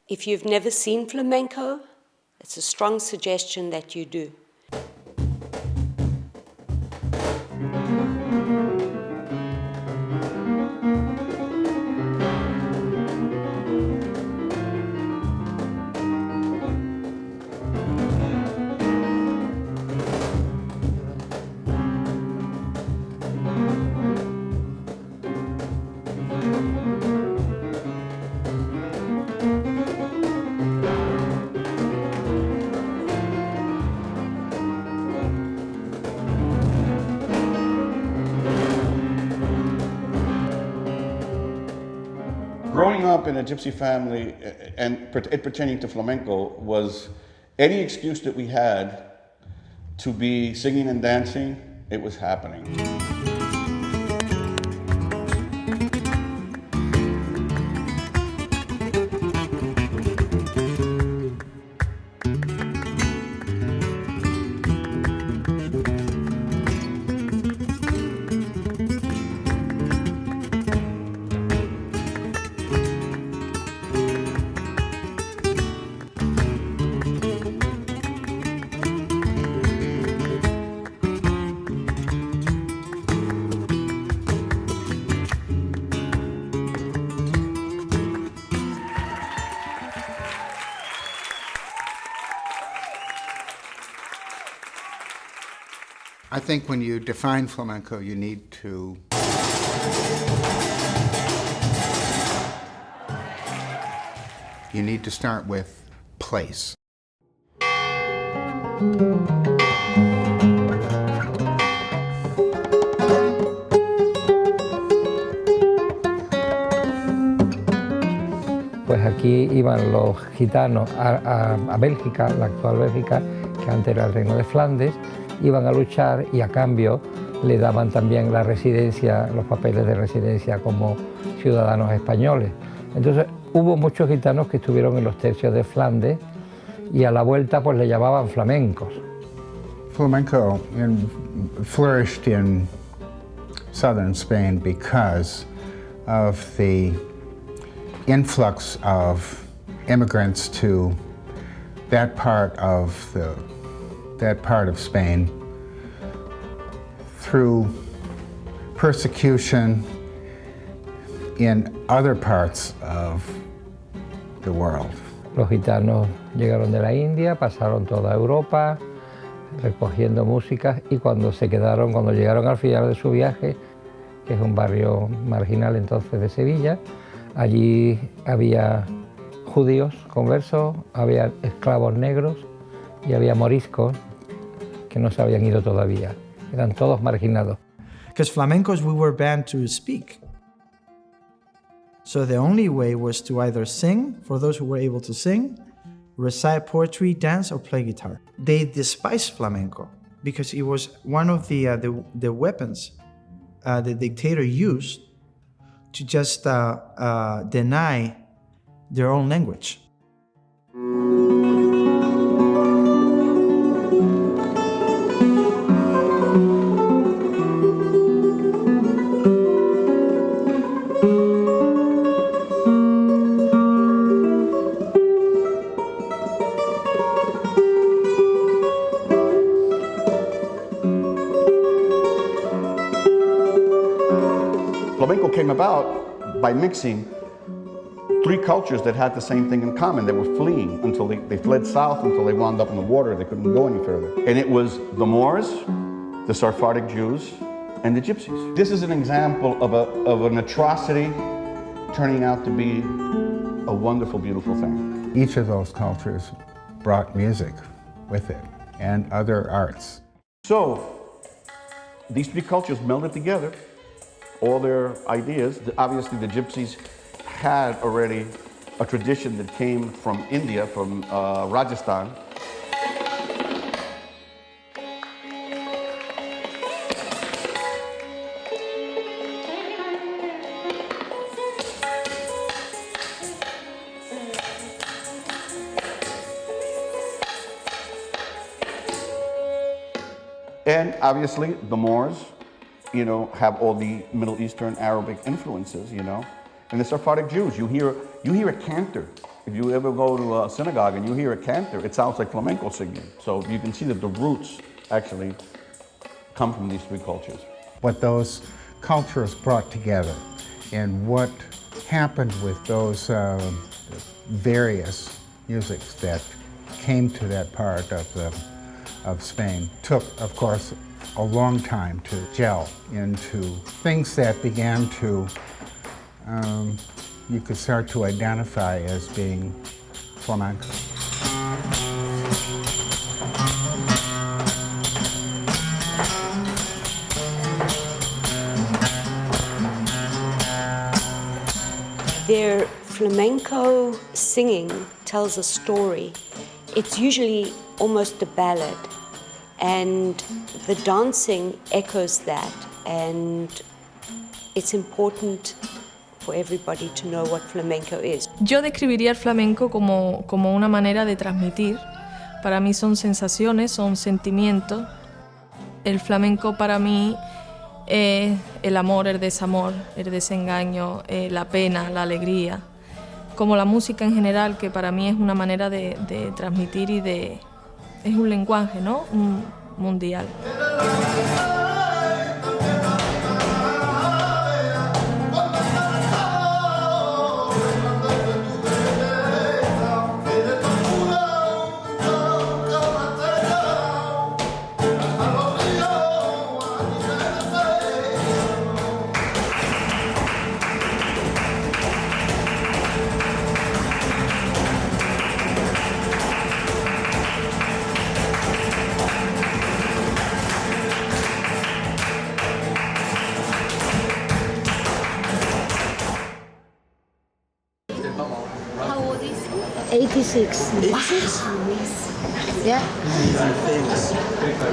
If you've never seen flamenco, it's a strong suggestion that you do. Growing up in a gypsy family and it pertaining to flamenco was any excuse that we had to be singing and dancing, it was happening. I think when you define flamenco, you need to start with place. Pues aquí iban los gitanos a Bélgica, la actual Bélgica, que antes era el Reino de Flandes, iban a luchar y a cambio le daban también la residencia, los papeles de residencia como ciudadanos españoles. Entonces hubo muchos gitanos que estuvieron en los tercios de Flandes y a la vuelta pues le llamaban flamencos. Flamenco flourished in southern Spain because of the influx of immigrants to that part of Spain through persecution in other parts of the world. Los gitanos llegaron de la India, pasaron toda Europa recogiendo músicas y cuando llegaron al final de su viaje, que es un barrio marginal entonces de Sevilla, allí había judíos conversos, había esclavos negros y había moriscos que no se habían ido todavía. Eran todos marginados. Because flamencos, we were banned to speak. So the only way was to either sing, for those who were able to sing, recite poetry, dance, or play guitar. They despised flamenco because it was one of the weapons the dictator used to just deny their own language. Flamenco came about by mixing three cultures that had the same thing in common. They were fleeing until they fled south until they wound up in the water. They couldn't go any further. And it was the Moors, the Sephardic Jews, and the Gypsies. This is an example of an atrocity turning out to be a wonderful, beautiful thing. Each of those cultures brought music with it and other arts. So these three cultures melded together, all their ideas. Obviously the Gypsies had already a tradition that came from India, from Rajasthan. And obviously the Moors, have all the Middle Eastern Arabic influences, And the Sephardic Jews, you hear a cantor If you ever go to a synagogue and you hear a cantor, it sounds like flamenco singing. So you can see that the roots actually come from these three cultures. What those cultures brought together and what happened with those various musics that came to that part of Spain took, of course, a long time to gel into things that began to, you could start to identify as being flamenco. Their flamenco singing tells a story. It's usually almost a ballad, and the dancing echoes that, and it's important for everybody to know what flamenco is. Yo describiría el flamenco como una manera de transmitir. Para mí son sensaciones, son sentimientos. El flamenco para mí es el amor, el desamor, el desengaño, la pena, la alegría. Como la música en general, que para mí es una manera de transmitir y es un lenguaje, ¿no? Mundial. How old is he? 86. 86? Yeah.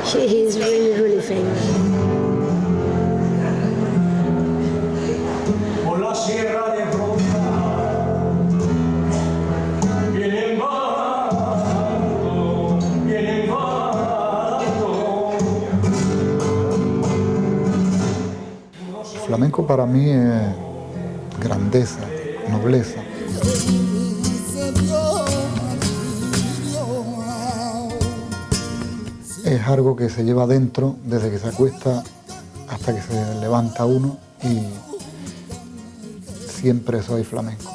He's really, really famous. Por la sierra de Ronda vienen bajando, vienen bajando. El flamenco para mí es grandeza, nobleza. Es algo que se lleva dentro desde que se acuesta hasta que se levanta uno y siempre soy flamenco.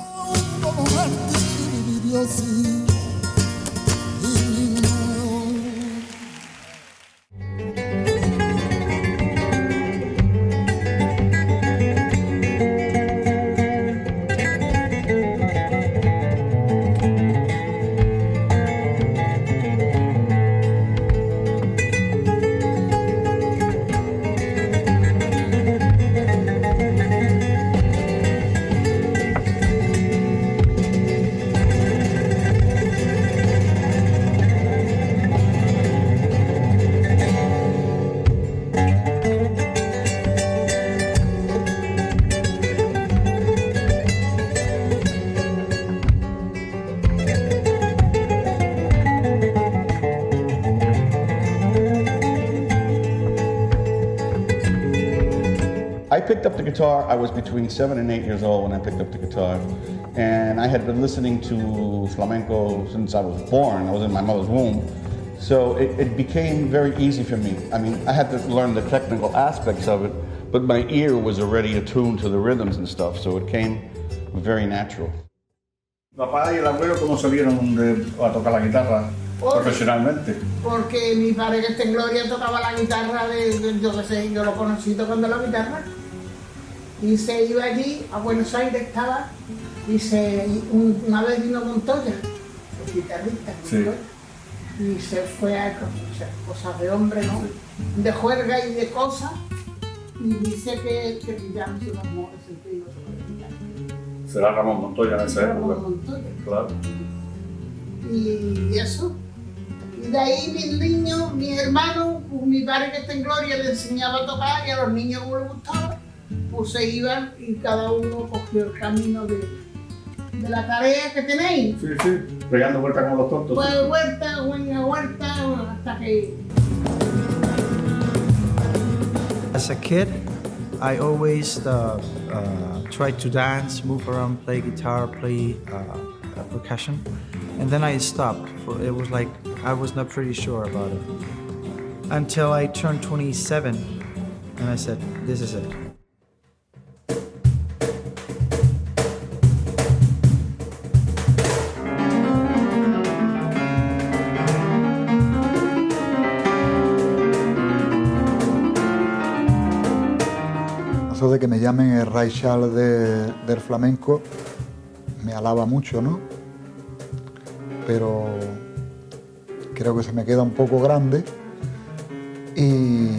I picked up the guitar, I was between 7 and 8 years old when I picked up the guitar. And I had been listening to flamenco since I was born. I was in my mother's womb. So it became very easy for me. I mean, I had to learn the technical aspects of it, but my ear was already attuned to the rhythms and stuff, so it came very natural. Papá y el abuelo, ¿cómo salieron a tocar la guitarra profesionalmente? Porque mi padre, que está en gloria, tocaba la guitarra yo qué sé, yo lo conocí tocando la guitarra. Y se iba allí, a Buenos Aires estaba, una vez vino Montoya, el guitarrista, sí. Y se fue a cosas de hombre, ¿no? De juerga y de cosas, y dice que pillándose unos moros sentidos sobre la guitarra. Será Ramón Montoya en esa época. Ramón Montoya. Claro. Y eso. Y de ahí mis niños, mis hermanos, pues mi padre que está en gloria le enseñaba a tocar y a los niños como les gustaba, pues se iban y cada uno cogió el camino de la tarea que tenéis. Sí, sí, pegando vueltas como los tontos. Pues vuelta, hasta que... As a kid, I always tried to dance, move around, play guitar, play percussion. And then I stopped. It was like I was not pretty sure about it. Until I turned 27 and I said, this is it. Eso de que me llamen el Ray Charles del flamenco me alaba mucho, ¿no? Pero creo que se me queda un poco grande y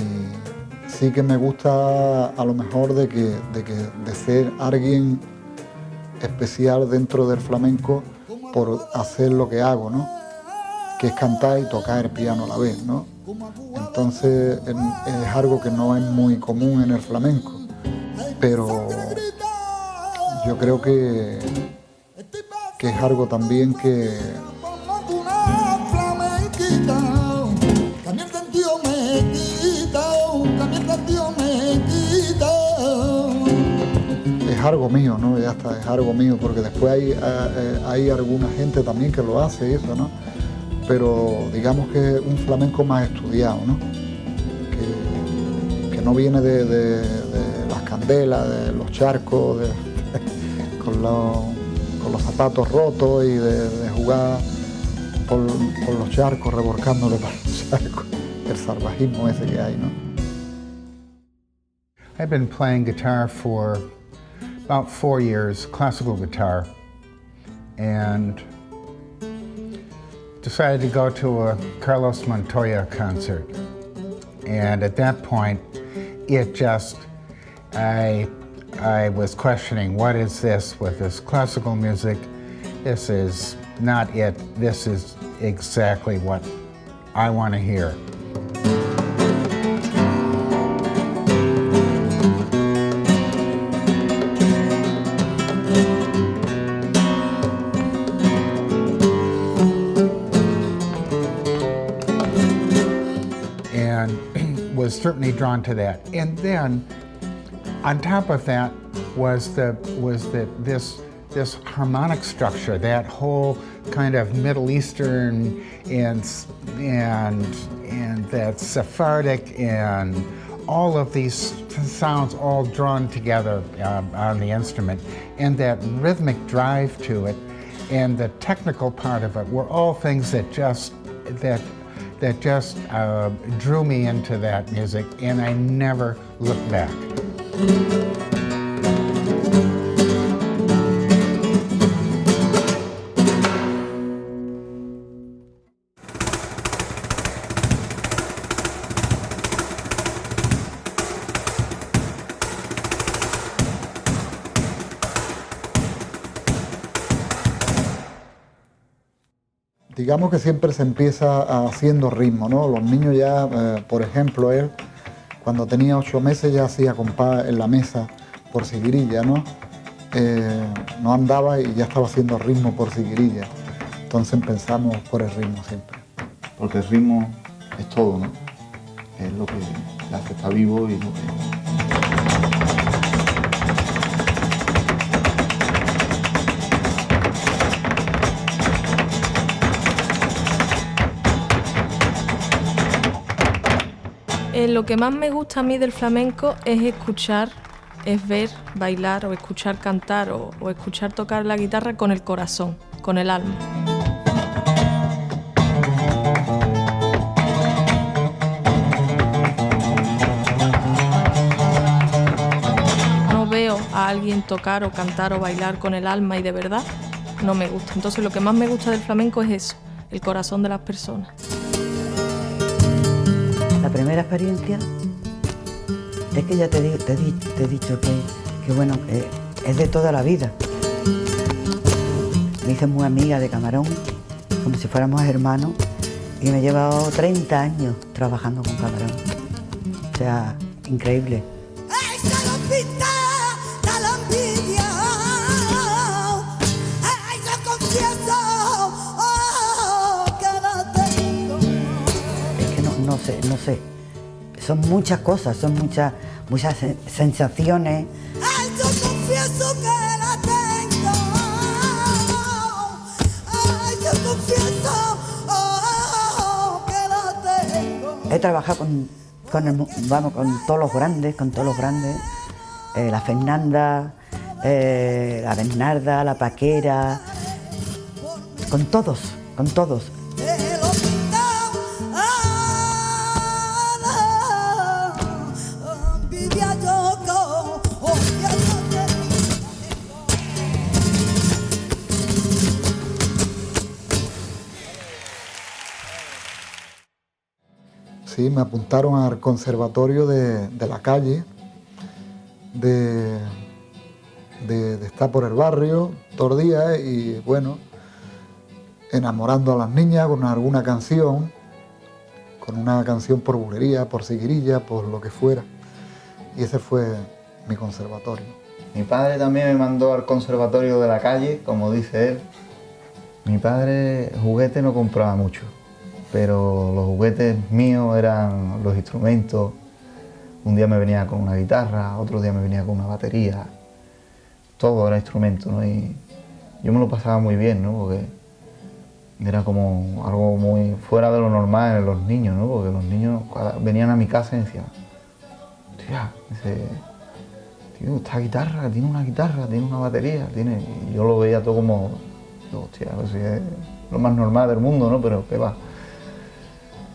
sí que me gusta a lo mejor de ser alguien especial dentro del flamenco por hacer lo que hago, ¿no? Que es cantar y tocar el piano a la vez, ¿no? Entonces es algo que no es muy común en el flamenco, pero yo creo que es algo también que es algo mío, ¿no? Ya está, es algo mío, porque después hay alguna gente también que lo hace eso, ¿no? Pero digamos que es un flamenco más estudiado, ¿no? Que no viene de las candelas, de los charcos, con los zapatos rotos y de jugar por los charcos, revolcándole para los charcos, el salvajismo ese que hay, ¿no? I've been playing guitar for about 4 years, classical guitar, and decided to go to a Carlos Montoya concert. And at that point, it just, I was questioning, what is this with this classical music? This is not it. This is exactly what I want to hear. And was certainly drawn to that. And then on top of that was this harmonic structure, that whole kind of Middle Eastern and that Sephardic and all of these sounds all drawn together on the instrument, and that rhythmic drive to it and the technical part of it were all things that just drew me into that music, and I never looked back. Digamos que siempre se empieza haciendo ritmo, ¿no? Los niños ya, por ejemplo, él, cuando tenía 8 meses ya hacía compás en la mesa por seguirilla, ¿no? No andaba y ya estaba haciendo ritmo por seguirilla. Entonces empezamos por el ritmo siempre. Porque el ritmo es todo, ¿no? Es lo que le hace estar vivo y lo que... Lo que más me gusta a mí del flamenco es escuchar, es ver, bailar o escuchar cantar o escuchar tocar la guitarra con el corazón, con el alma. No veo a alguien tocar o cantar o bailar con el alma y de verdad no me gusta. Entonces lo que más me gusta del flamenco es eso, el corazón de las personas. La primera experiencia es que ya te he dicho que bueno, es de toda la vida. Me hice muy amiga de Camarón, como si fuéramos hermanos, y me he llevado 30 años trabajando con Camarón. O sea, increíble. No sé, son muchas cosas, son muchas sensaciones. Ay, yo confieso que la tengo, trabajado con todos los grandes, la Fernanda, la Bernarda, la Paquera, con todos. Sí, me apuntaron al conservatorio de la calle, de estar por el barrio todos los días y bueno, enamorando a las niñas con alguna canción, con una canción por bulería, por seguirilla, por lo que fuera. Y ese fue mi conservatorio. Mi padre también me mandó al conservatorio de la calle, como dice él. Mi padre juguete no compraba mucho, pero los juguetes míos eran los instrumentos. Un día me venía con una guitarra, otro día me venía con una batería. Todo era instrumento, ¿no? Y yo me lo pasaba muy bien, ¿no? Porque era como algo muy fuera de lo normal en los niños, ¿no? Porque los niños venían a mi casa y decían, tío, esta guitarra, tiene una guitarra, tiene una batería, tiene... Y yo lo veía todo como, hostia, pues es lo más normal del mundo, ¿no? Pero qué va.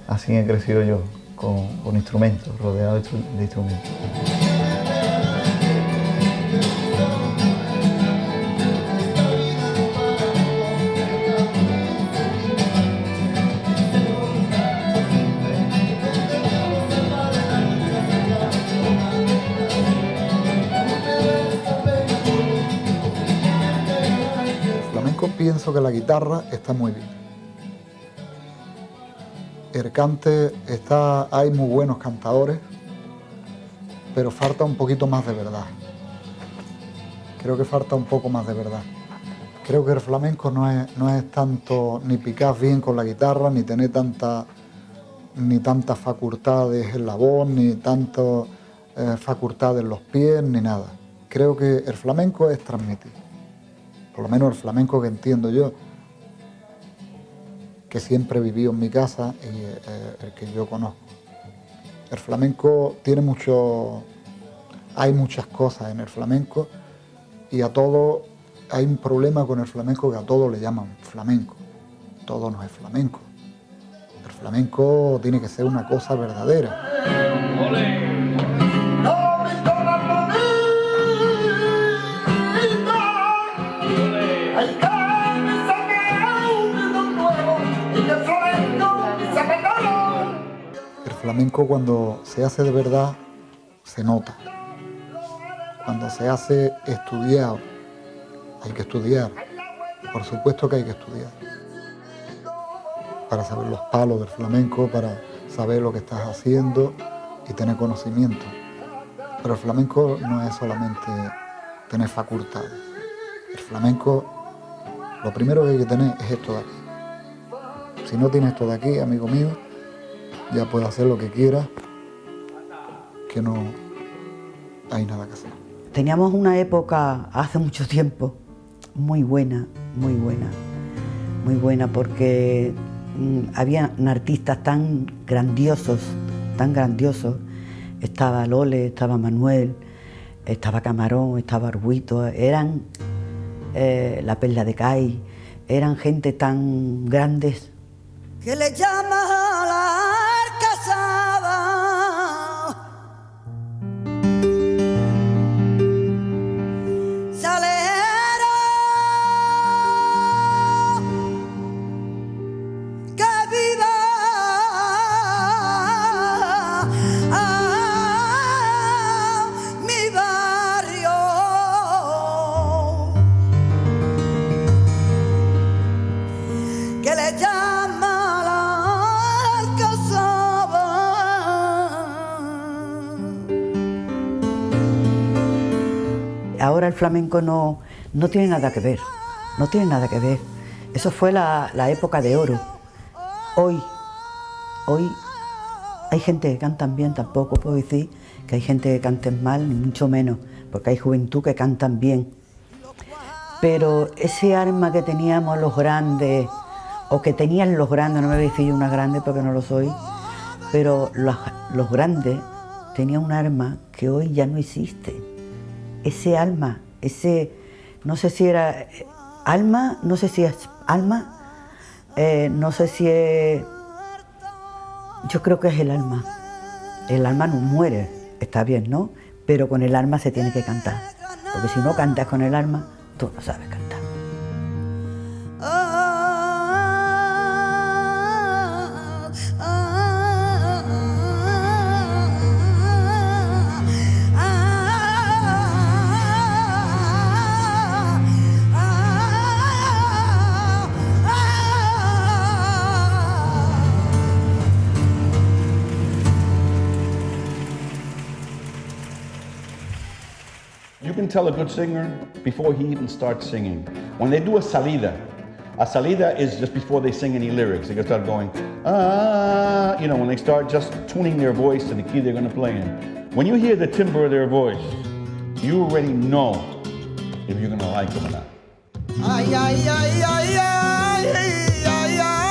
Así he crecido yo, con instrumentos, rodeado de instrumentos. Pienso que la guitarra está muy bien. El cante hay muy buenos cantadores, pero falta un poquito más de verdad. Creo que falta un poco más de verdad. Creo que el flamenco no es tanto ni picar bien con la guitarra, ni tener tantas facultades en la voz, ni tantas facultades en los pies, ni nada. Creo que el flamenco es transmitir. Por lo menos el flamenco que entiendo yo, que siempre he vivido en mi casa y el que yo conozco. El flamenco tiene hay muchas cosas en el flamenco y hay un problema con el flamenco que a todo le llaman flamenco. Todo no es flamenco. El flamenco tiene que ser una cosa verdadera. El flamenco cuando se hace de verdad se nota. Cuando se hace estudiado, hay que estudiar. Por supuesto que hay que estudiar. Para saber los palos del flamenco, para saber lo que estás haciendo y tener conocimiento. Pero el flamenco no es solamente tener facultades. El flamenco, lo primero que hay que tener es esto de aquí. Si no tienes esto de aquí, amigo mío, ya puedes hacer lo que quieras, que no hay nada que hacer. Teníamos una época, hace mucho tiempo, muy buena, porque había artistas tan grandiosos. Estaba Lole, estaba Manuel, estaba Camarón, estaba Arguito, eran La Perla de Cai, eran gente tan grandes. Que le llama a la casada, salero, que viva mi barrio, que le llama. Ahora el flamenco no tiene nada que ver, Eso fue la época de oro. Hoy hay gente que canta bien, tampoco puedo decir que hay gente que cante mal, ni mucho menos, porque hay juventud que cantan bien. Pero ese arma que teníamos los grandes, o que tenían los grandes, no me voy a decir yo una grande porque no lo soy, pero los grandes tenían un alma que hoy ya no existe. Ese alma, no sé si era alma, no sé si es alma, no sé si es... Yo creo que es el alma. El alma no muere, está bien, ¿no? Pero con el alma se tiene que cantar. Porque si no cantas con el alma, tú no sabes cantar. You can tell a good singer before he even starts singing. When they do a salida is just before they sing any lyrics. They can start going, ah, you know, when they start just tuning their voice to the key they're going to play in. When you hear the timbre of their voice, you already know if you're going to like them or not. Ay, ay, ay, ay, ay, ay, ay,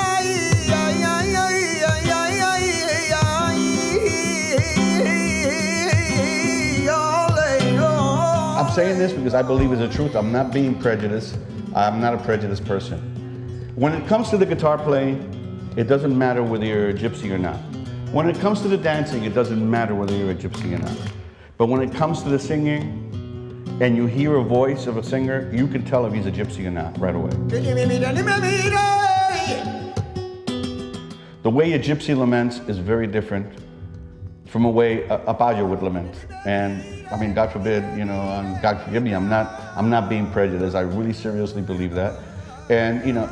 I'm saying this because I believe it's the truth. I'm not being prejudiced. I'm not a prejudiced person. When it comes to the guitar playing, it doesn't matter whether you're a gypsy or not. When it comes to the dancing, it doesn't matter whether you're a gypsy or not. But when it comes to the singing, and you hear a voice of a singer, you can tell if he's a gypsy or not right away. The way a gypsy laments is very different from the way a payo would lament. And I mean, God forbid, you know, God forgive me, I'm not being prejudiced. I really seriously believe that. And you know,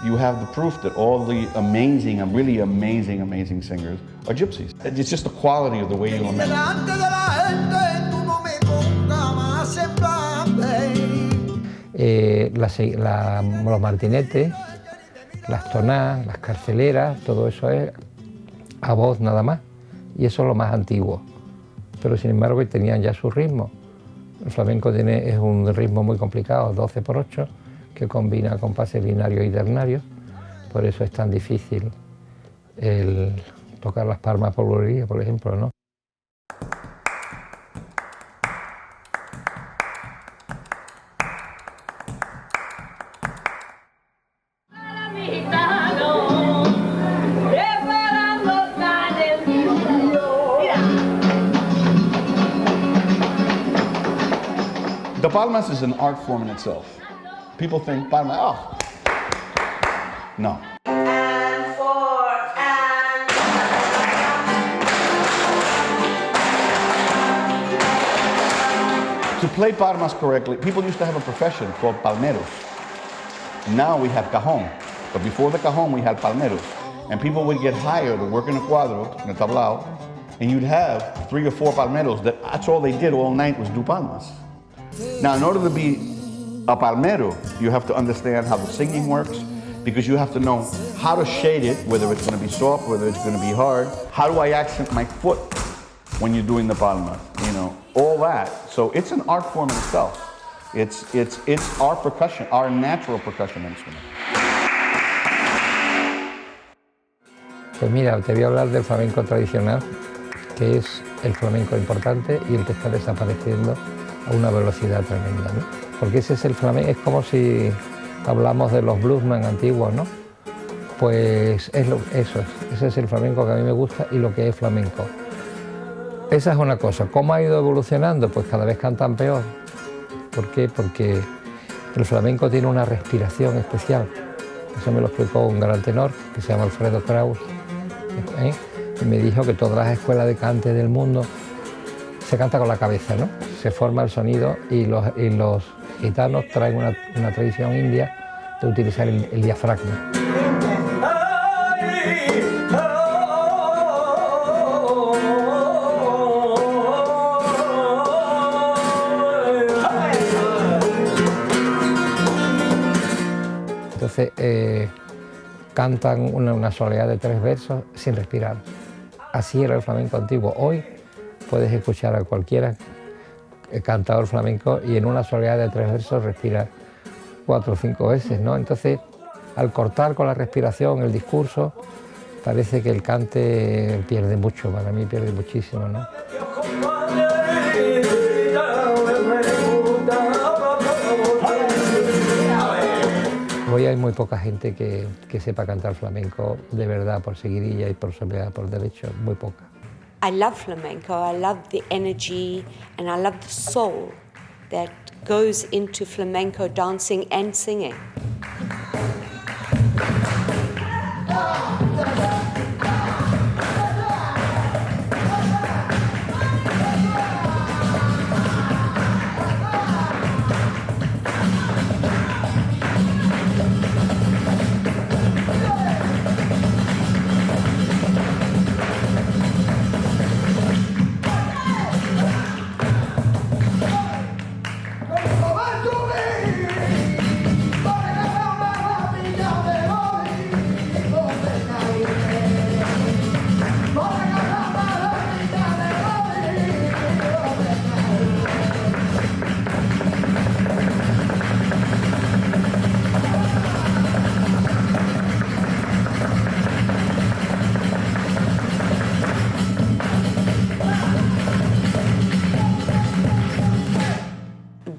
you have the proof that all the amazing, really amazing singers are gypsies. It's just the quality of the way you lament. Los martinetes, las tonadas, las carceleras, todo eso es a voz nada más. Y eso es lo más antiguo. Pero sin embargo tenían ya su ritmo. El flamenco es un ritmo muy complicado, 12/8, que combina compases binarios y ternarios. Por eso es tan difícil el tocar las palmas por bulería, por ejemplo, ¿no? The palmas is an art form in itself. People think palma, oh, no. To play palmas correctly, people used to have a profession called palmeros. Now we have cajon, but before the cajon we had palmeros. And people would get hired to work in a cuadro, in a tablao, and you'd have 3 or 4 palmeros that's all they did all night was do palmas. Now, in order to be a palmero, you have to understand how the singing works, because you have to know how to shade it, whether it's going to be soft, whether it's going to be hard. How do I accent my foot when you're doing the palma? You know, all that. So it's an art form in itself. It's our percussion, our natural percussion instrument. Pues mira, te voy a hablar del flamenco tradicional, que es el flamenco importante y el que está desapareciendo a una velocidad tremenda, ¿no? Porque ese es el flamenco, es como si hablamos de los bluesmen antiguos, ¿no? Pues ese es el flamenco que a mí me gusta y lo que es flamenco. Esa es una cosa. ¿Cómo ha ido evolucionando? Pues cada vez cantan peor. ¿Por qué? Porque el flamenco tiene una respiración especial. Eso me lo explicó un gran tenor que se llama Alfredo Kraus, y me dijo que todas las escuelas de cante del mundo se canta con la cabeza, ¿no? Se forma el sonido y los gitanos traen una tradición india de utilizar el diafragma. Entonces cantan una soleá de 3 versos sin respirar. Así era el flamenco antiguo. Hoy puedes escuchar a cualquiera cantador flamenco y en una soleá de 3 versos respira 4 o 5 veces, ¿no? Entonces, al cortar con la respiración el discurso, Parece que el cante pierde mucho, para mí pierde muchísimo, ¿no? Hoy hay muy poca gente que sepa cantar flamenco de verdad, por seguidilla y por soledad, por derecho, muy poca. I love flamenco, I love the energy and I love the soul that goes into flamenco dancing and singing.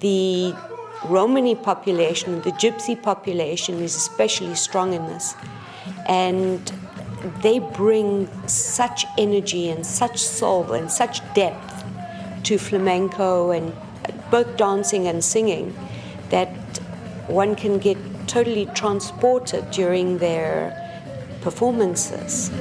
The Romani population, the Gypsy population, is especially strong in this. And they bring such energy and such soul and such depth to flamenco and both dancing and singing that one can get totally transported during their performances.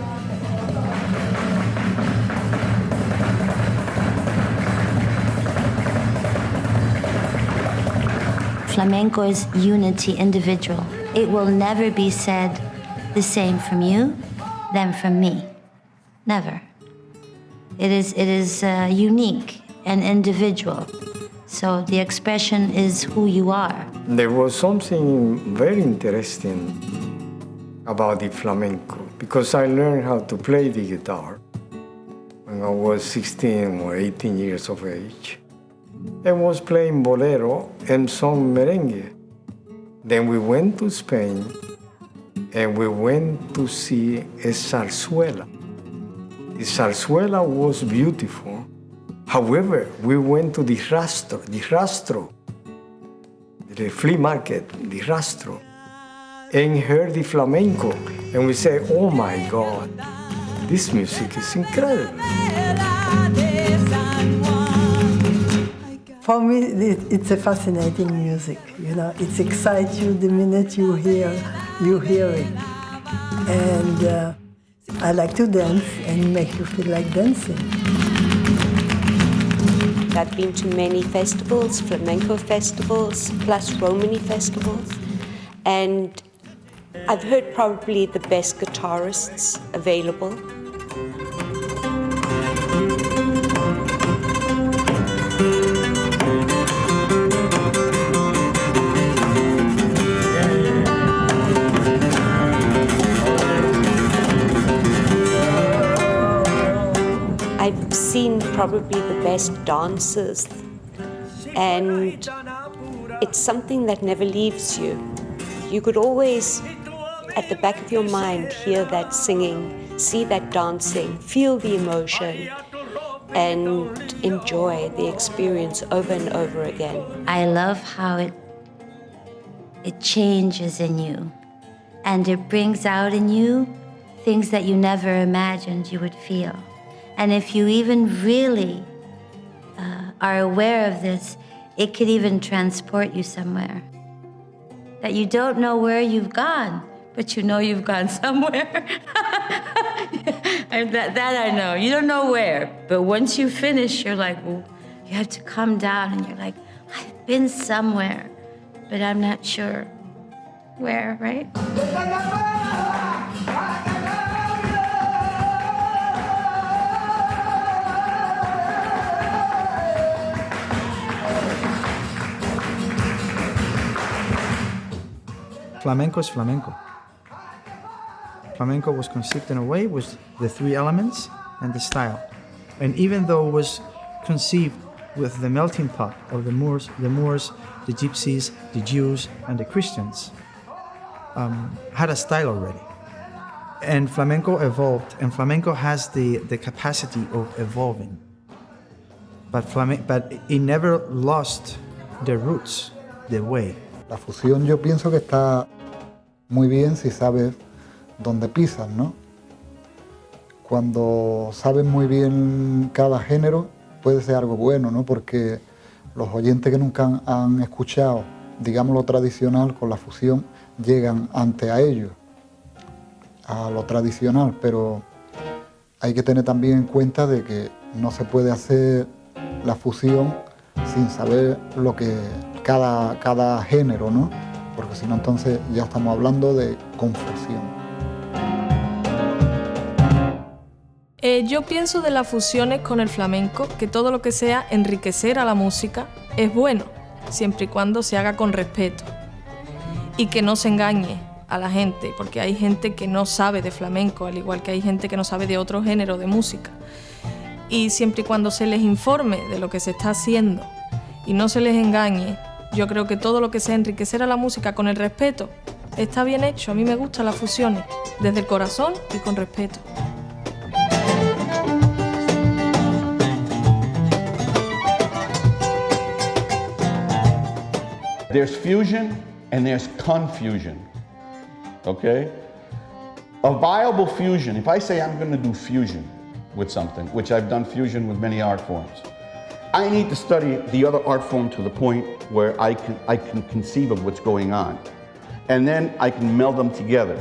Flamenco is unity, individual. It will never be said the same from you than from me. Never. It is unique and individual. So the expression is who you are. There was something very interesting about the flamenco because I learned how to play the guitar when I was 16 or 18 years of age. I was playing bolero and some merengue. Then we went to Spain and we went to see a zarzuela. The zarzuela was beautiful. However, we went to the rastro, the flea market, the rastro, and heard the flamenco. And we say, oh my God, this music is incredible. For me, it's a fascinating music. You know, it excites you the minute you hear it. And I like to dance and make you feel like dancing. I've been to many festivals, flamenco festivals, plus Romani festivals, and I've heard probably the best guitarists available. I've seen probably the best dancers, and it's something that never leaves you. You could always, at the back of your mind, hear that singing, see that dancing, feel the emotion, and enjoy the experience over and over again. I love how it changes in you, and it brings out in you things that you never imagined you would feel. And if you even really are aware of this, it could even transport you somewhere. That you don't know where you've gone, but you know you've gone somewhere. that I know. You don't know where, but once you finish, you're like, well, you have to come down and you're like, I've been somewhere, but I'm not sure where, right? Flamenco is flamenco. Flamenco was conceived in a way with the three elements and the style. And even though it was conceived with the melting pot of the Moors, the Gypsies, the Jews, and the Christians, had a style already. And flamenco evolved, and flamenco has the capacity of evolving. But it never lost the roots, the way. La fusión yo pienso que está muy bien si sabes dónde pisas, ¿no? Cuando sabes muy bien cada género puede ser algo bueno, ¿no? Porque los oyentes que nunca han escuchado, digamos, lo tradicional con la fusión, llegan ante a ellos, a lo tradicional, pero hay que tener también en cuenta de que no se puede hacer la fusión sin saber lo que cada género, ¿no? Porque si no, entonces ya estamos hablando de confusión. Yo pienso de las fusiones con el flamenco que todo lo que sea enriquecer a la música es bueno, siempre y cuando se haga con respeto y que no se engañe a la gente, porque hay gente que no sabe de flamenco, al igual que hay gente que no sabe de otro género de música. Y siempre y cuando se les informe de lo que se está haciendo y no se les engañe, yo creo que todo lo que sea enriquecer a la música con el respeto está bien hecho. A mí me gustan las fusiones, desde el corazón y con respeto. There's fusion and there's confusion, okay? A viable fusion, if I say I'm gonna do fusion with something, which I've done fusion with many art forms, I need to study the other art form to the point where I can conceive of what's going on. And then I can meld them together.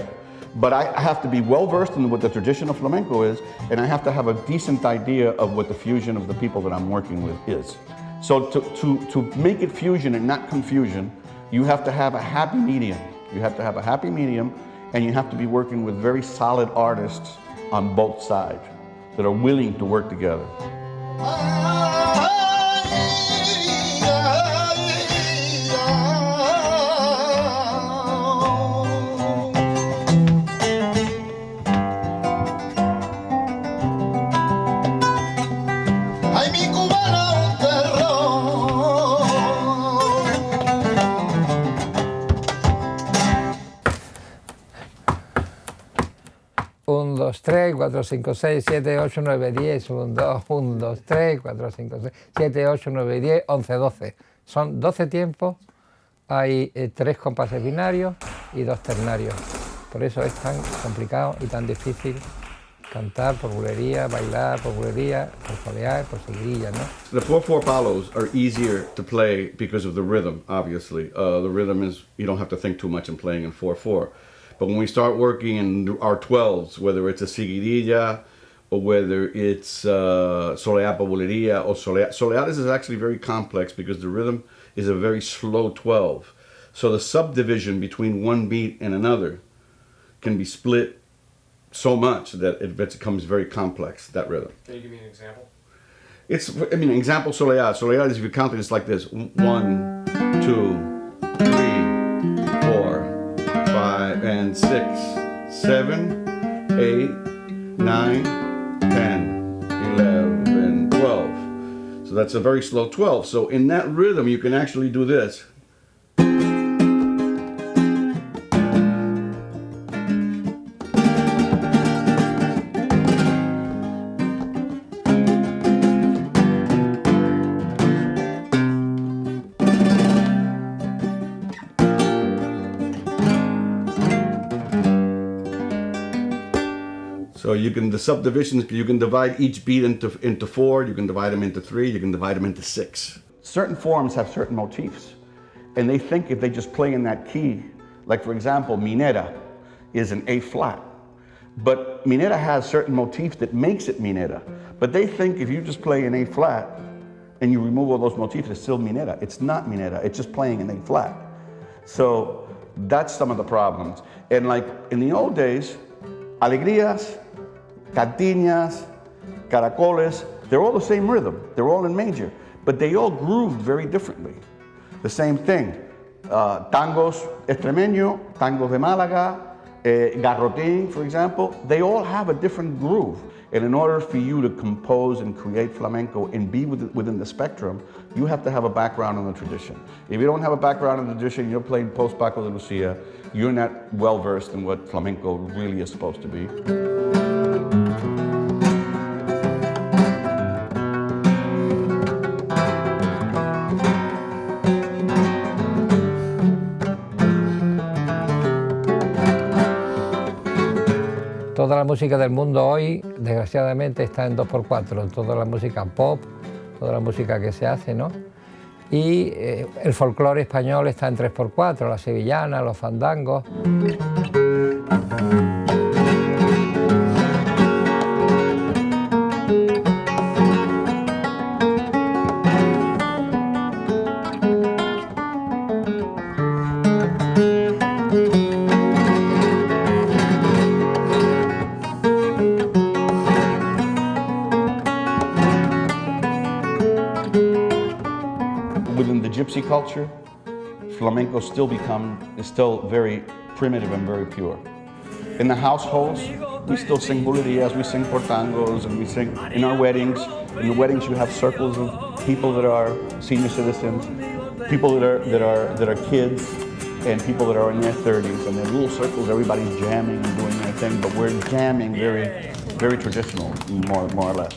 But I have to be well versed in what the tradition of flamenco is, and I have to have a decent idea of what the fusion of the people that I'm working with is. So to make it fusion and not confusion, you have to have a happy medium. You have to have a happy medium, and you have to be working with very solid artists on both sides that are willing to work together. Un, 2, 3, 4, 5, 6, 7, 8, 9, 10, 1, 2, 3, 4, 5, 6, 7, 8, 9, 10, 11, 12. Son 12 tiempos, hay 3 compases binarios y 2 ternarios. Por eso es tan complicado y tan difícil cantar por bulería, bailar por bulería, por solear, por seguidilla, ¿no? The 4/4 palos are easier to play because of the rhythm, obviously. The rhythm is, you don't have to think too much in playing in 4/4. But when we start working in our 12s, whether it's a seguidilla or whether it's soleá por bulería or soleá. Soleadas is actually very complex because the rhythm is a very slow 12. So the subdivision between one beat and another can be split so much that it becomes very complex, that rhythm. Can you give me an example? Example soleá. Soleá is, if you count it, it's like this. 1, 2, 3, 4, 5, and 6, 7, 8, 9, 10, 11, 12. So that's a very slow 12. So in that rhythm, you can actually do this. So you can, the subdivisions, you can divide each beat into 4, you can divide them into 3, you can divide them into 6. Certain forms have certain motifs, and they think if they just play in that key, like for example, Minera is an A flat, but Minera has certain motifs that makes it Minera, but they think if you just play an A flat and you remove all those motifs, it's still Minera. It's not Minera, it's just playing an A flat. So that's some of the problems. And like in the old days, alegrías, cantinas, caracoles, they're all the same rhythm. They're all in major, but they all grooved very differently. The same thing, tangos extremeño, tangos de Málaga, garrotín, for example, they all have a different groove. And in order for you to compose and create flamenco and be within the spectrum, you have to have a background in the tradition. If you don't have a background in the tradition, you're playing post Paco de Lucia, you're not well versed in what flamenco really is supposed to be. Toda la música del mundo hoy, desgraciadamente, está en 2x4, toda la música pop, toda la música que se hace, ¿no? Y el folclore español está en 3x4, la sevillana, los fandangos. Within the gypsy culture, flamenco is still very primitive and very pure. In the households, we still sing bulerías, we sing portangos, and we sing in our weddings. In the weddings, you have circles of people that are senior citizens, people that are kids, and people that are in their 30s, and they're little circles. Everybody's jamming and doing their thing, but we're jamming very traditional, more or less.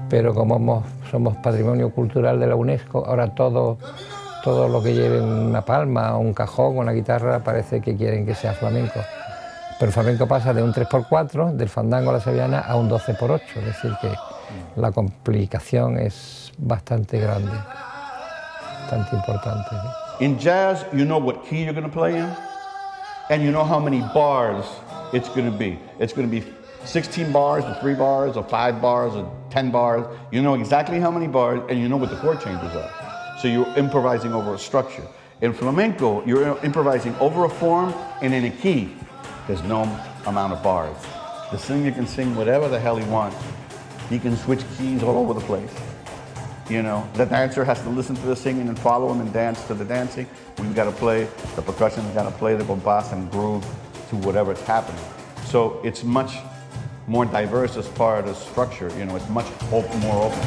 Pero como somos patrimonio cultural de la UNESCO, ahora todo lo que lleve una palma, un cajón, una guitarra, parece que quieren que sea flamenco. Pero el flamenco pasa de un 3x4, del fandango a la sevillana, a un 12x8, es decir que la complicación es bastante grande, bastante importante. ¿Sí? In jazz, you know what key you're going to play in, and you know how many bars it's going to be. It's going to be 16 bars, or 3 bars, or 5 bars, or 10 bars. You know exactly how many bars, and you know what the chord changes are. So you're improvising over a structure. In flamenco, you're improvising over a form and in a key. There's no amount of bars. The singer can sing whatever the hell he wants. He can switch keys all over the place. You know, the dancer has to listen to the singing and follow him and dance to the dancing. We've got to play, the percussion's got to play the compás and groove to whatever's happening. So it's much more diverse as far as structure, you know, it's much more open.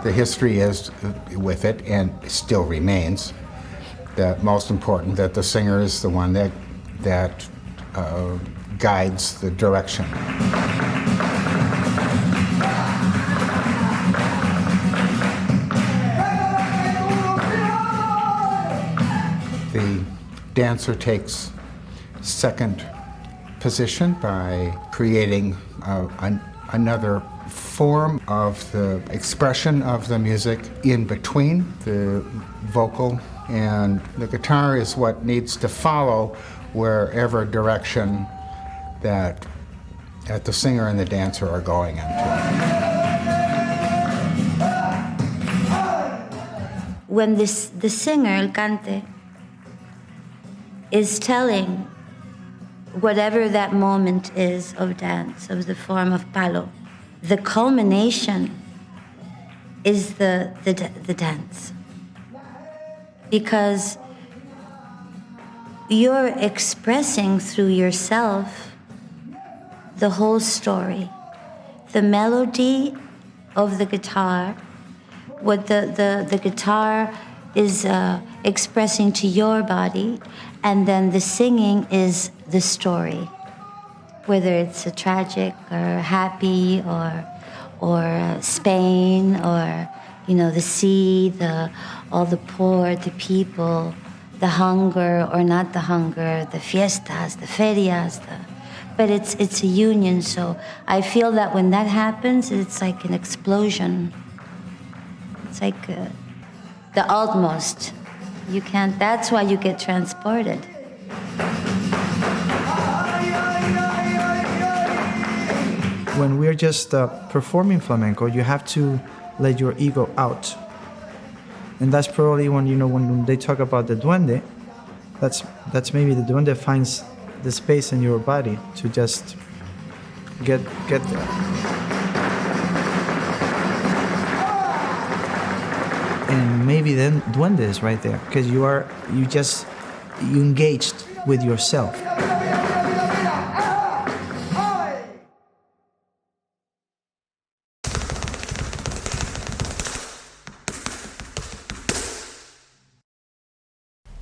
The history is with it, and still remains, that most important, that the singer is the one that guides the direction. The dancer takes second position by creating another form of the expression of the music in between the vocal, and the guitar is what needs to follow wherever direction that the singer and the dancer are going into. When the singer, el cante, is telling whatever that moment is of dance, of the form of palo, the culmination is the dance. Because you're expressing through yourself the whole story. The melody of the guitar, what the guitar is expressing to your body, and then the singing is the story. Whether it's a tragic or happy or Spain or You know, the sea, all the poor, the people, the hunger or not the hunger, the fiestas, the ferias, but it's a union. So I feel that when that happens, it's like an explosion. It's like the utmost. You can't, that's why you get transported. When we're just performing flamenco, you have to let your ego out. And that's probably when they talk about the duende, that's maybe the duende finds the space in your body to just get there. And maybe then duende is right there because you engaged with yourself.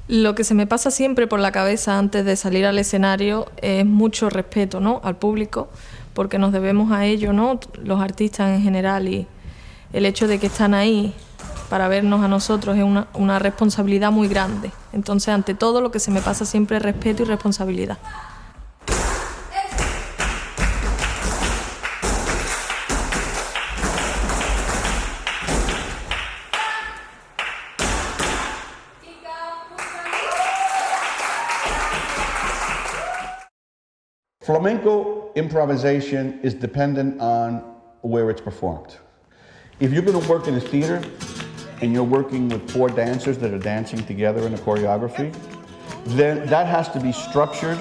Lo que se me pasa siempre por la cabeza antes de salir al escenario es mucho respeto, ¿no?, al público, porque nos debemos a ello, ¿no?, los artistas en general, y el hecho de que están ahí para vernos a nosotros es una responsabilidad muy grande. Entonces, ante todo, lo que se me pasa siempre es respeto y responsabilidad. Flamenco improvisation is dependent on where it's performed. If you're going to work in a theater and you're working with 4 dancers that are dancing together in a choreography, then that has to be structured.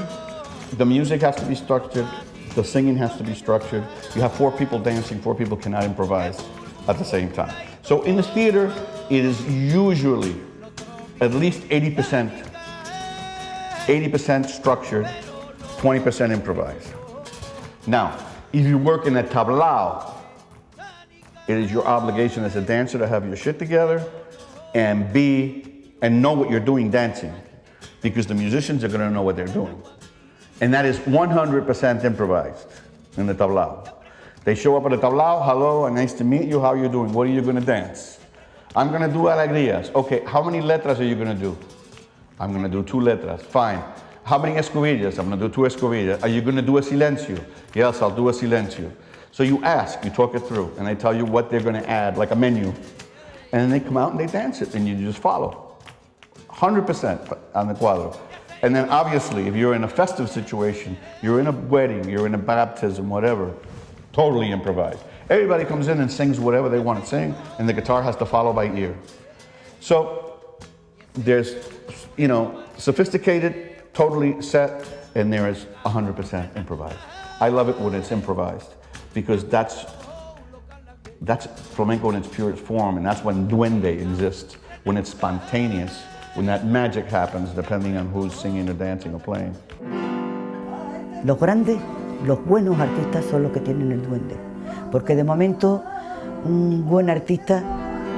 The music has to be structured. The singing has to be structured. You have 4 people dancing, 4 people cannot improvise at the same time. So in the theater, it is usually at least 80% structured, 20% improvised. Now, if you work in a tablao, it is your obligation as a dancer to have your shit together and know what you're doing dancing, because the musicians are gonna know what they're doing. And that is 100% improvised in the tablao. They show up at the tablao, hello, nice to meet you, how are you doing? What are you gonna dance? I'm gonna do alegrías. Okay, how many letras are you gonna do? I'm gonna do 2 letras, fine. How many escobillas? I'm gonna do 2 escobillas. Are you gonna do a silencio? Yes, I'll do a silencio. So you ask, you talk it through, and they tell you what they're gonna add, like a menu. And then they come out and they dance it, and you just follow. 100% on the cuadro. And then obviously, if you're in a festive situation, you're in a wedding, you're in a baptism, whatever, totally improvised. Everybody comes in and sings whatever they want to sing, and the guitar has to follow by ear. So there's, sophisticated, totally set, and there is 100% improvised. I love it when it's improvised, because that's flamenco in its purest form, and that's when duende exists, when it's spontaneous, when that magic happens, depending on who's singing or dancing or playing. Los grandes, los buenos artistas son los que tienen el duende, porque de momento un buen artista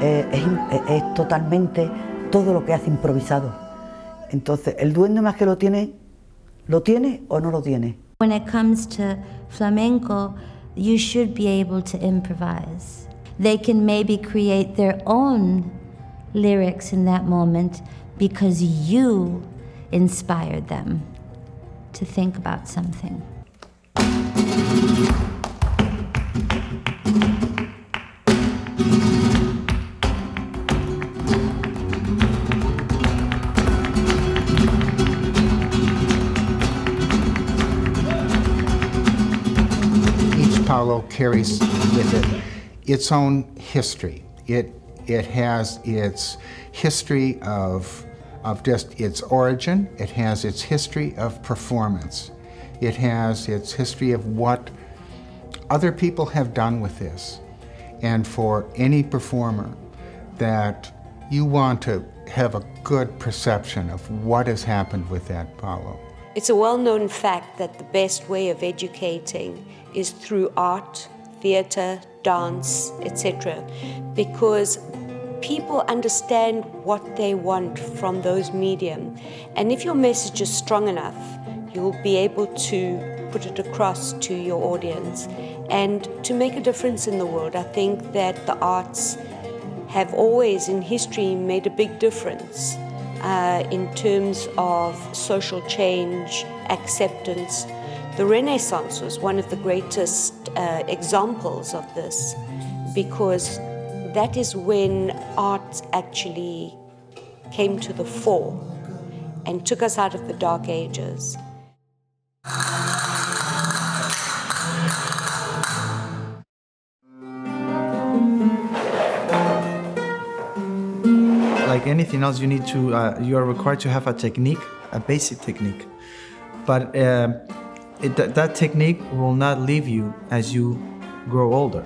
es totalmente todo lo que hace improvisado. Entonces, el duende más que lo tiene o no lo tiene. When it comes to flamenco, you should be able to improvise. They can maybe create their own lyrics in that moment because you inspired them to think about something. Palo carries with it its own history. It has its history of just its origin. It has its history of performance. It has its history of what other people have done with this. And for any performer that you want to have a good perception of what has happened with that palo. It's a well-known fact that the best way of educating is through art, theatre, dance, etc. Because people understand what they want from those medium. And if your message is strong enough, you'll be able to put it across to your audience and to make a difference in the world. I think that the arts have always in history made a big difference in terms of social change, acceptance. The Renaissance was one of the greatest examples of this, because that is when art actually came to the fore and took us out of the Dark Ages. Like anything else, you are required to have a technique, a basic technique. But that technique will not leave you as you grow older.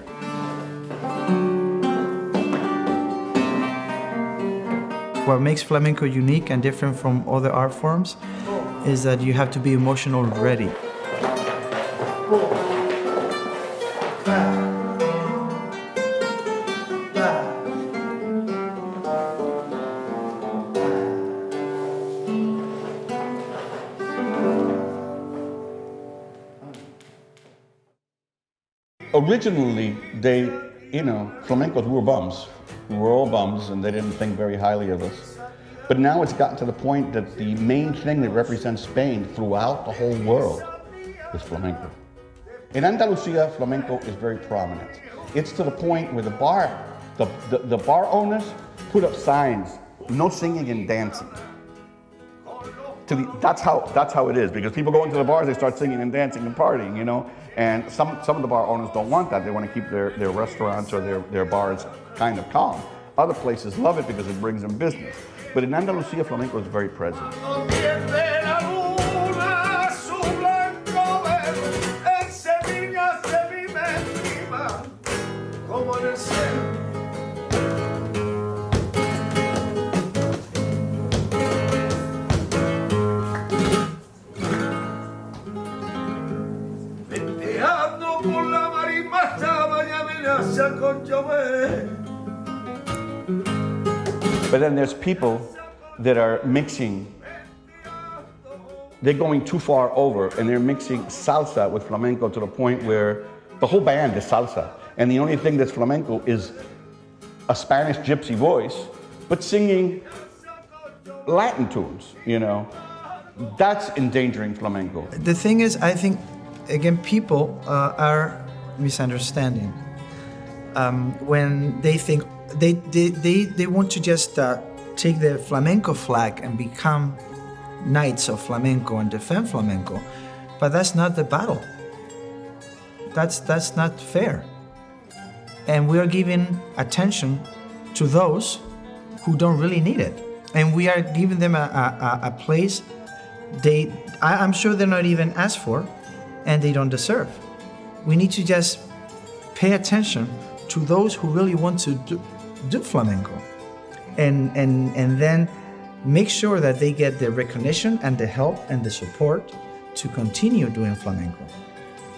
What makes flamenco unique and different from other art forms is that you have to be emotional ready. Originally, flamencos were bums. We were all bums, and they didn't think very highly of us. But now it's gotten to the point that the main thing that represents Spain throughout the whole world is flamenco. In Andalusia, flamenco is very prominent. It's to the point where the bar owners put up signs, no singing and dancing. That's how it is, because people go into the bars, they start singing and dancing and partying, And some of the bar owners don't want that. They want to keep their restaurants or their bars kind of calm. Other places love it because it brings them business. But in Andalusia, flamenco is very present. But then there's people that are mixing, they're going too far over, and they're mixing salsa with flamenco to the point where the whole band is salsa. And the only thing that's flamenco is a Spanish gypsy voice, but singing Latin tunes, That's endangering flamenco. The thing is, I think, again, people are misunderstanding. When they think they want to just take the flamenco flag and become knights of flamenco and defend flamenco, but that's not the battle. That's not fair. And we are giving attention to those who don't really need it, and we are giving them a place I'm sure they're not even asked for, and they don't deserve. We need to just pay attention to those who really want to do flamenco, and then make sure that they get the recognition and the help and the support to continue doing flamenco.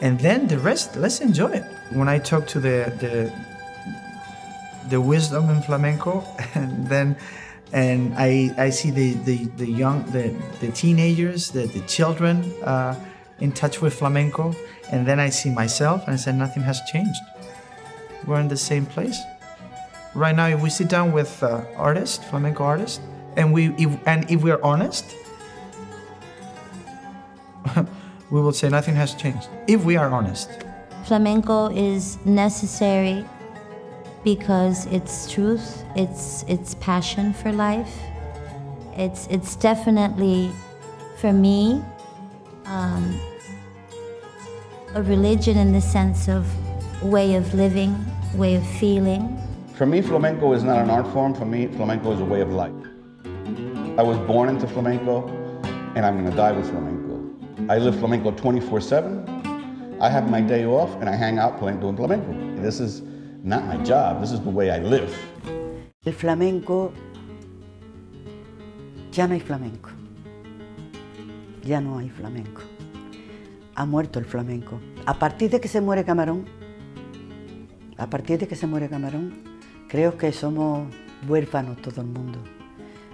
And then the rest, let's enjoy it. When I talk to the wisdom in flamenco, and I see the young, the teenagers, the children in touch with flamenco, and then I see myself and I say nothing has changed. We're in the same place. Right now, if we sit down with artists, flamenco artists, and if we're honest, we will say nothing has changed, if we are honest. Flamenco is necessary because it's truth, it's passion for life. It's definitely, for me, a religion in the sense of way of living, way of feeling. For me, flamenco is not an art form. For me, flamenco is a way of life. I was born into flamenco, and I'm gonna die with flamenco. I live flamenco 24/7. I have my day off, and I hang out doing flamenco. This is not my job, this is the way I live. El flamenco, ya no hay flamenco. Ya no hay flamenco. Ha muerto el flamenco. A partir de que se muere Camarón, creo que somos huérfanos todo el mundo.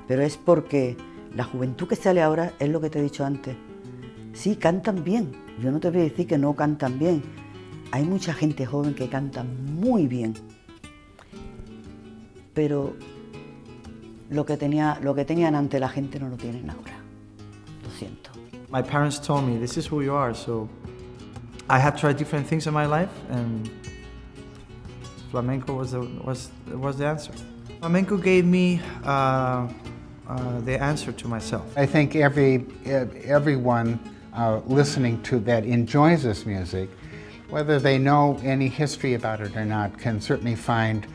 Pero es porque la juventud que sale ahora es lo que te he dicho antes. Sí, cantan bien. Yo no te voy a decir que no cantan bien. Hay mucha gente joven que canta muy bien. pero lo que tenían antes la gente no lo tienen ahora. Lo siento. My parents told me, this is who you are, so I had tried different things in my life, and flamenco was the answer. Flamenco gave me the answer to myself. I think everyone listening to that enjoys this music, whether they know any history about it or not, can certainly find,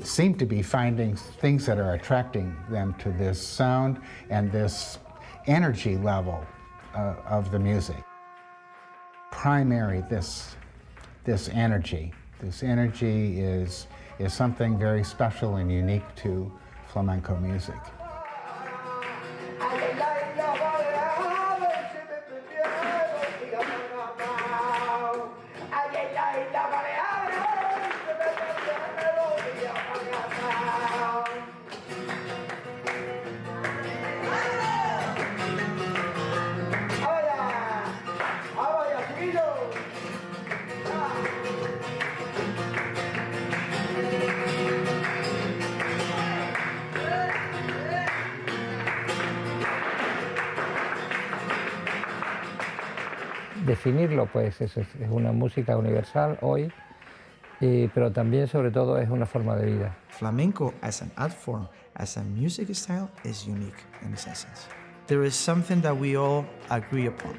seem to be finding things that are attracting them to this sound and this energy level of the music. Primary, this energy. This energy is something very special and unique to flamenco music. Definirlo, pues es una música universal hoy, pero también, sobre todo, es una forma de vida. Flamenco as an art form, as a music style, is unique in its essence. There is something that we all agree upon.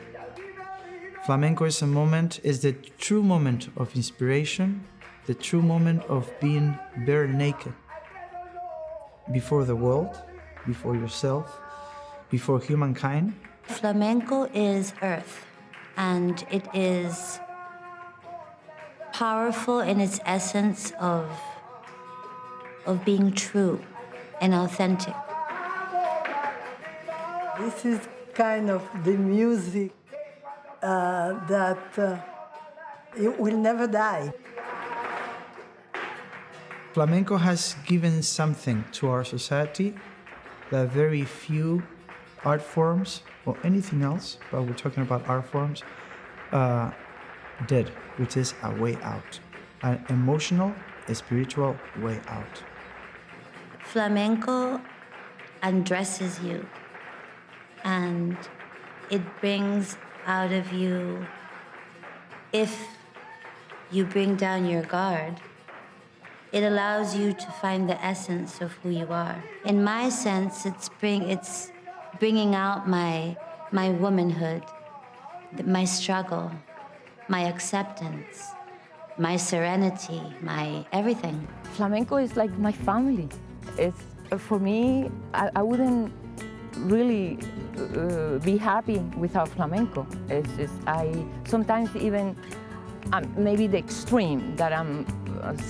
Flamenco is the true moment of inspiration, the true moment of being bare naked before the world, before yourself, before humankind. Flamenco is earth. And it is powerful in its essence of being true and authentic. This is kind of the music that it will never die. Flamenco has given something to our society that very few art forms or anything else, but we're talking about art forms, did, which is a way out, an emotional, a spiritual way out. Flamenco undresses you, and it brings out of you, if you bring down your guard, it allows you to find the essence of who you are. In my sense, it's bringing out my womanhood, my struggle, my acceptance, my serenity, my everything. Flamenco is like my family. It's, for me, I wouldn't really be happy without flamenco. It's just, I sometimes even, maybe the extreme that I'm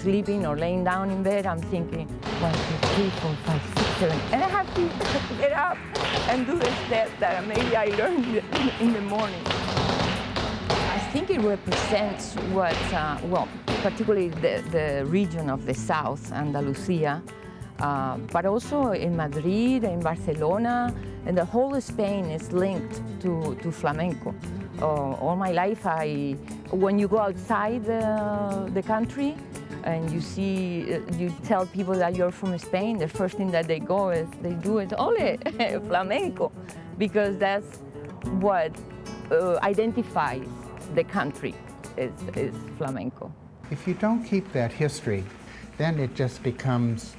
sleeping or laying down in bed, I'm thinking 1, 2, 3, 4, 5, 6, 7, and I have to get up and do the steps that maybe I learned in the morning. I think it represents what, well, particularly the region of the south, Andalusia, but also in Madrid, in Barcelona, and the whole Spain is linked to flamenco. All my life, when you go outside the country and you see, you tell people that you're from Spain, the first thing that they do is ole, flamenco, because that's what identifies the country is flamenco. If you don't keep that history, then it just becomes,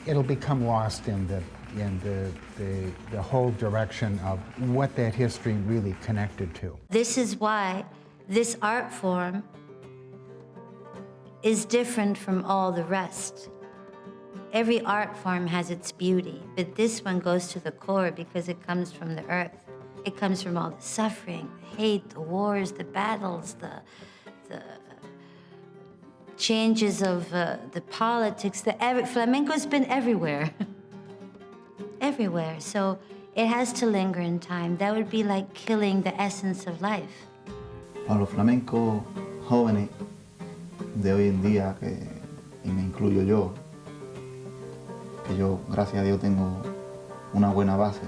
it'll become lost in the whole direction of what that history really connected to. This is why this art form is different from all the rest. Every art form has its beauty, but this one goes to the core because it comes from the earth. It comes from all the suffering, the hate, the wars, the battles, the changes of the politics. Flamenco's been everywhere. Everywhere. So it has to linger in time. That would be like killing the essence of life. Para los flamencos jóvenes de hoy en día, y me incluyo yo, que yo, gracias a Dios, tengo una buena base,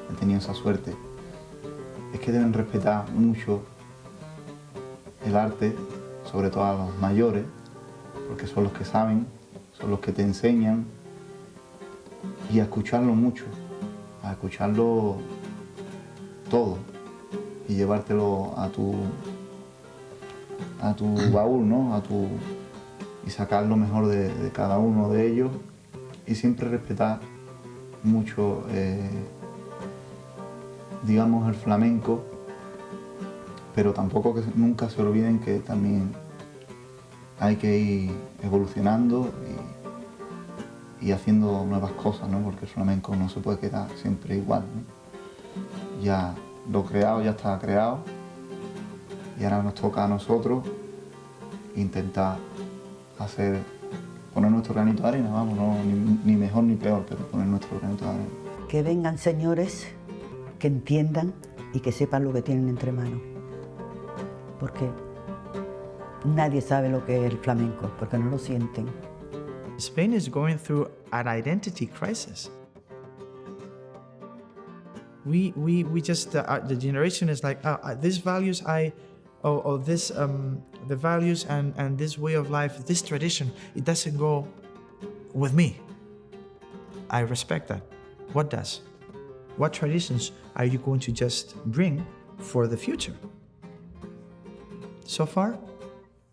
he tenido esa suerte, es que deben respetar mucho el arte, sobre todo a los mayores, porque son los que saben son los que te enseñan, y a escucharlo mucho, a escucharlo todo y llevártelo a tu baúl, ¿no? Y sacar lo mejor de cada uno de ellos, y siempre respetar mucho, digamos, el flamenco, pero tampoco que nunca se olviden que también hay que ir evolucionando y haciendo nuevas cosas, ¿no? Porque el flamenco no se puede quedar siempre igual, ¿no? Ya lo creado ya está creado, y ahora nos toca a nosotros intentar poner nuestro granito de arena, vamos, no, ni mejor ni peor, pero poner nuestro granito de arena. Que vengan señores que entiendan y que sepan lo que tienen entre manos. Porque nadie sabe lo que es el flamenco, porque no lo sienten. Spain is going through an identity crisis. We just, the generation is like, these values the values and this way of life, this tradition, it doesn't go with me. I respect that. What does? What traditions are you going to just bring for the future? So far,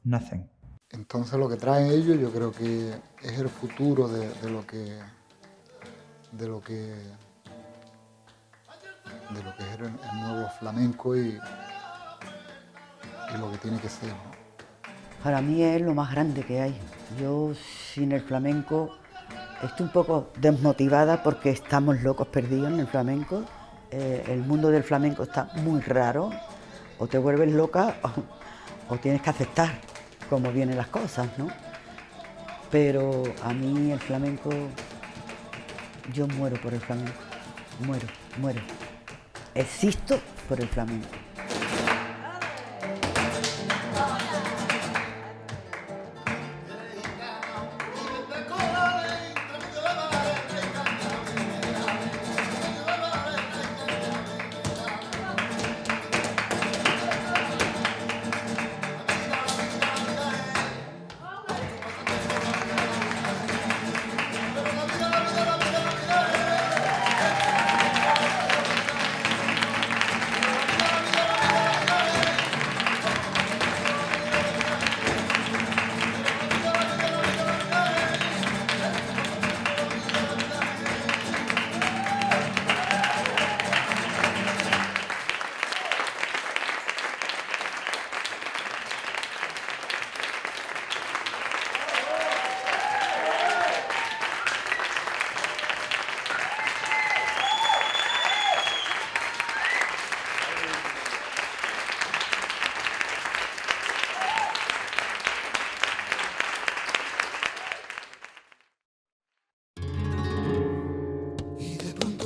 nothing. Entonces lo que traen ellos yo creo que es el futuro de lo que es el nuevo flamenco y lo que tiene que ser, ¿no? Para mí es lo más grande que hay. Yo sin el flamenco estoy un poco desmotivada porque estamos locos perdidos en el flamenco. El mundo del flamenco está muy raro. O te vuelves loca o tienes que aceptar cómo vienen las cosas, ¿no? Pero a mí el flamenco, yo muero por el flamenco. Muero. Existo por el flamenco.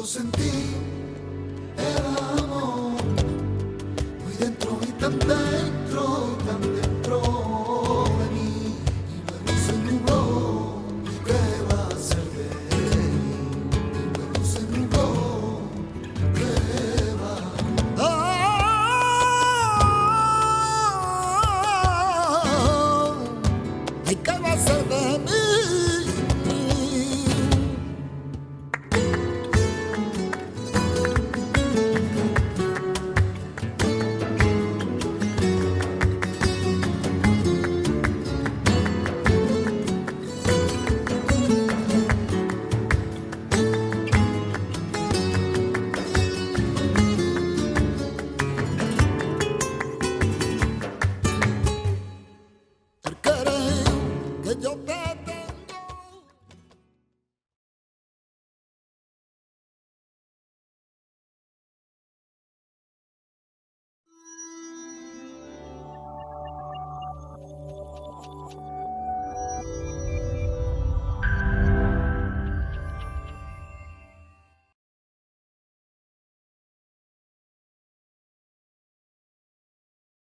Sentí el amor muy dentro y tan dentro de mí, y luego se nubló. ¿Qué va a ser de él? Y luego se nubló. ¿Qué va? ¿Y qué va a ser de mí? Que yo te